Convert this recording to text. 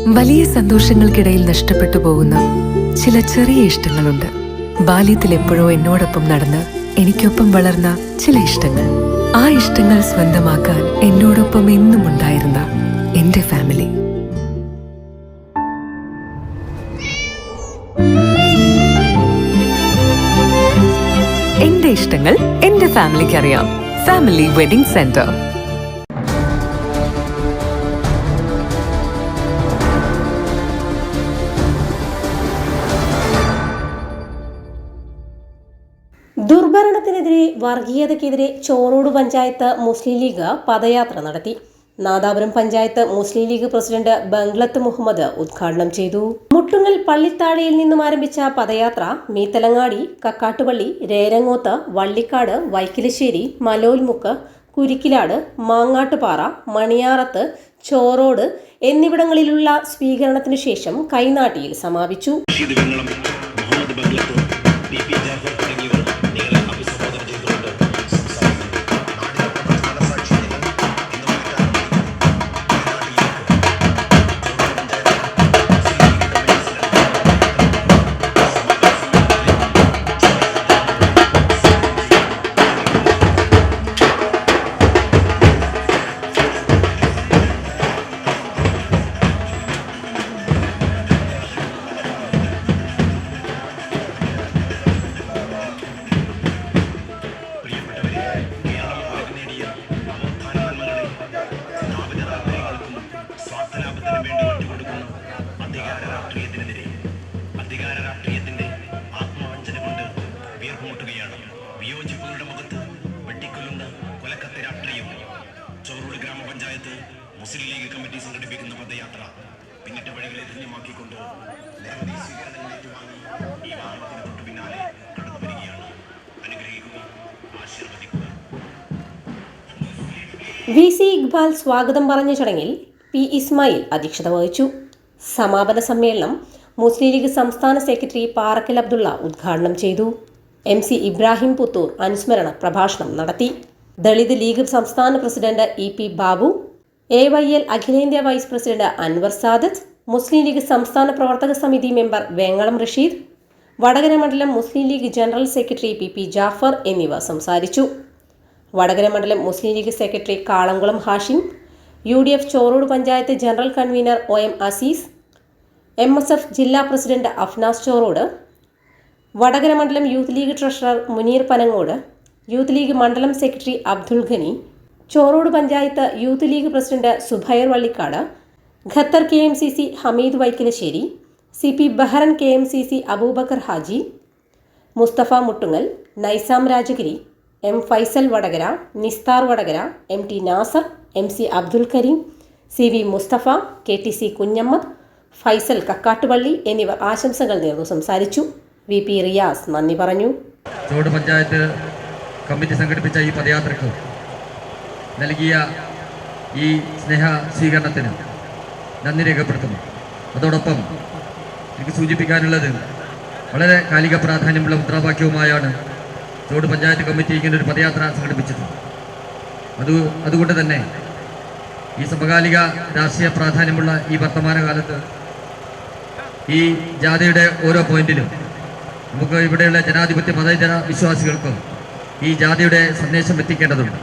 വലിയ സന്തോഷങ്ങൾക്കിടയിൽ നഷ്ടപ്പെട്ടു പോകുന്ന ചില ചെറിയ ഇഷ്ടങ്ങളുണ്ട്. ബാല്യത്തിൽ എപ്പോഴോ എന്നോടൊപ്പം നടന്ന് എനിക്കൊപ്പം വളർന്ന ചില ഇഷ്ടങ്ങൾ. ആ ഇഷ്ടങ്ങൾ സ്വന്തമാക്കാൻ എന്നോടൊപ്പം എന്നും ഉണ്ടായിരുന്ന എന്റെ ഫാമിലി. എന്റെ ഇഷ്ടങ്ങൾ എന്റെ ഫാമിലിക്ക് അറിയാം. Family wedding centre. ദുർഭരണത്തിനെതിരെ വർഗീയതയ്ക്കെതിരെ ചോറോട് പഞ്ചായത്ത് മുസ്ലിം ലീഗ് പദയാത്ര നടത്തി. നാദാപുരം പഞ്ചായത്ത് മുസ്ലിം ലീഗ് പ്രസിഡന്റ് ബംഗ്ലത്ത് മുഹമ്മദ് ഉദ്ഘാടനം ചെയ്തു. മുട്ടുങ്ങൽ പള്ളിത്താഴയിൽ നിന്നും ആരംഭിച്ച പദയാത്ര മീത്തലങ്ങാടി, കക്കാട്ടുപള്ളി, രേരങ്ങോത്ത്, വള്ളിക്കാട്, വൈക്കിലശ്ശേരി, മലോൽമുക്ക്, കുരിക്കിലാട്, മാങ്ങാട്ടുപാറ, മണിയാറത്ത്, ചോറോട് എന്നിവിടങ്ങളിലുള്ള സ്വീകരണത്തിനു ശേഷം കൈനാട്ടിയിൽ സമാപിച്ചു. അധികാര രാഷ്ട്രീയത്തിന്റെ ആത്മവഞ്ചന കൊണ്ട് വീർപ്പുമുട്ടുകയാണ്. വിയോജിപ്പുകളുടെ മുഖത്ത് വെട്ടിക്കൊല്ലുന്ന കൊലക്കത്തെ രാഷ്ട്രീയം. ചോറോട് ഗ്രാമപഞ്ചായത്ത് മുസ്ലിം ലീഗ് കമ്മിറ്റി സംഘടിപ്പിക്കുന്ന പദയാത്ര പിന്നിട്ട വഴികളെ ധന്യമാക്കിക്കൊണ്ട് നിരവധി സ്വീകരണങ്ങൾ ഏറ്റുവാങ്ങി ഈ വാഹനത്തിന് തൊട്ടു പിന്നാലെ കടന്നു വരികയാണ്. അനുഗ്രഹിക്കുക, ആശീർവദിക്കുക. VC ഇക്ബാൽ സ്വാഗതം പറഞ്ഞ ചടങ്ങിൽ P. ഇസ്മായിൽ അധ്യക്ഷത വഹിച്ചു. സമാപന സമ്മേളനം മുസ്ലിം ലീഗ് സംസ്ഥാന സെക്രട്ടറി പാറക്കൽ അബ്ദുള്ള ഉദ്ഘാടനം ചെയ്തു. MC ഇബ്രാഹിം പുത്തൂർ അനുസ്മരണ പ്രഭാഷണം നടത്തി. ദളിത് ലീഗ് സംസ്ഥാന പ്രസിഡന്റ് EP ബാബു, AYL അഖിലേന്ത്യാ വൈസ് പ്രസിഡന്റ് അൻവർ സാദത്ത്, മുസ്ലിം ലീഗ് സംസ്ഥാന പ്രവർത്തക സമിതി മെമ്പർ വേങ്ങളം റഷീദ്, വടകര മണ്ഡലം Muslim League general secretary PP Jafar എന്നിവർ സംസാരിച്ചു. വടകര മണ്ഡലം Muslim League secretary Kalamkulam Hashim, UDF Chorode panchayat general convener OM Azeez, MSF ജില്ലാ പ്രസിഡന്റ് അഫ്നാസ് ചോറോട്, വടകര മണ്ഡലം youth league treasurer Muneer Panangode, Youth League മണ്ഡലം secretary Abdul Ghani, Chorode panchayat Youth League president Subair Vallikkad, Qatar KMCC Hameed Vaikkilassery, CP Bahrain KMCC Aboobacker Haji, Musthafa Muttungal, Naizam Rajagiri, M. Faisal Vadakara, Nisthar Vadakara, MT Nasar, MC Abdul Kareem, CV Musthafa, KTC Kunhammad, Faisal Kakkattupalli എന്നിവർ ആശംസകൾ നേർന്നു സംസാരിച്ചു. VP റിയാസ് നന്ദി പറഞ്ഞു. ചോറോട് പഞ്ചായത്ത് കമ്മിറ്റി സംഘടിപ്പിച്ച ഈ പദയാത്രയ്ക്ക് നൽകിയ ഈ സ്നേഹ സ്വീകരണത്തിന് നന്ദി രേഖപ്പെടുത്തുന്നു. അതോടൊപ്പം എനിക്ക് സൂചിപ്പിക്കാനുള്ളത് വളരെ കാലിക പ്രാധാന്യമുള്ള മുദ്രാവാക്യവുമായാണ് ചോറോട് പഞ്ചായത്ത് കമ്മിറ്റി ഇങ്ങനെ ഒരു പദയാത്ര സംഘടിപ്പിച്ചത്. അതുകൊണ്ട് തന്നെ ഈ സമകാലിക രാഷ്ട്രീയ പ്രാധാന്യമുള്ള ഈ വർത്തമാനകാലത്ത് ഈ ജാഥയുടെ ഓരോ പോയിന്റിലും നമുക്ക് ഇവിടെയുള്ള ജനാധിപത്യ മതേതര വിശ്വാസികൾക്കും ഈ ജാഥയുടെ സന്ദേശം എത്തിക്കേണ്ടതുണ്ട്.